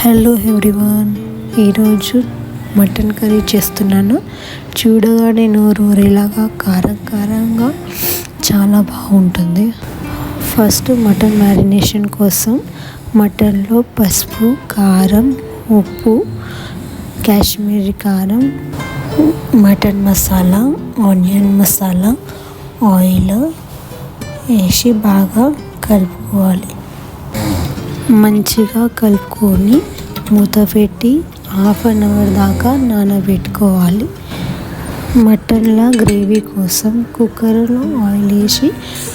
Hello everyone, ఈరోజు mutton curry చేస్తున్నాను. చూడగానే నోరూరేలాగా కారం కారంగా చాలా బాగుంటుంది. ఫస్ట్ మటన్ మ్యారినేషన్ కోసం మటన్లో పసుపు, కారం, ఉప్పు, కాశ్మీరీ కారం, mutton masala, onion masala, oil వేసి బాగా కలుపుకోవాలి. మంచిగా కలుపుకొని మూత పెట్టి హాఫ్ అన్ అవర్ దాకా నానబెట్టుకోవాలి. మటన్ల గ్రేవీ కోసం కుక్కర్లో ఆయిల్ వేసి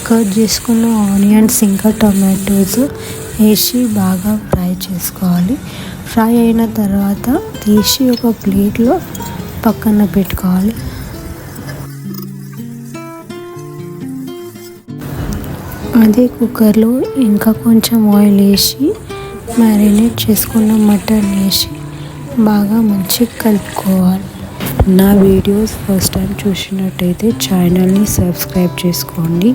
కట్ చేసుకున్న ఆనియన్స్ ఇంకా టొమాటోస్ వేసి బాగా ఫ్రై చేసుకోవాలి. ఫ్రై అయిన తర్వాత తీసి ఒక ప్లేట్లో పక్కన పెట్టుకోవాలి. అదే కుక్కర్లో ఇంకా కొంచెం ఆయిల్ వేసి మ్యారినేట్ చేసుకున్న మటన్ వేసి బాగా మంచిగా కలుపుకోవాలి. నా వీడియోస్ ఫస్ట్ టైం చూసినట్టయితే ఛానల్ని సబ్స్క్రైబ్ చేసుకోండి.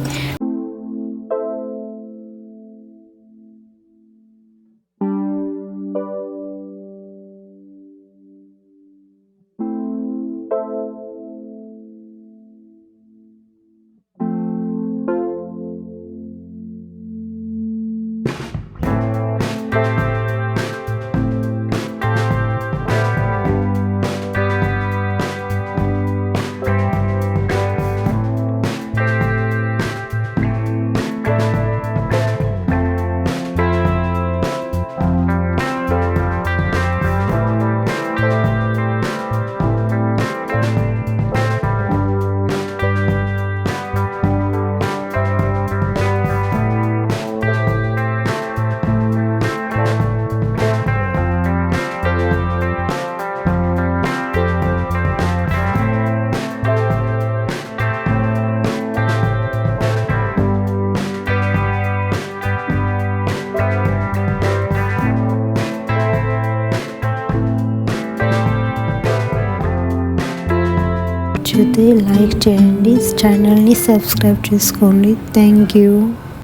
నచ్చితే లైక్ చేయండి, ఛానల్ని సబ్స్క్రైబ్ చేసుకోండి. Thank you.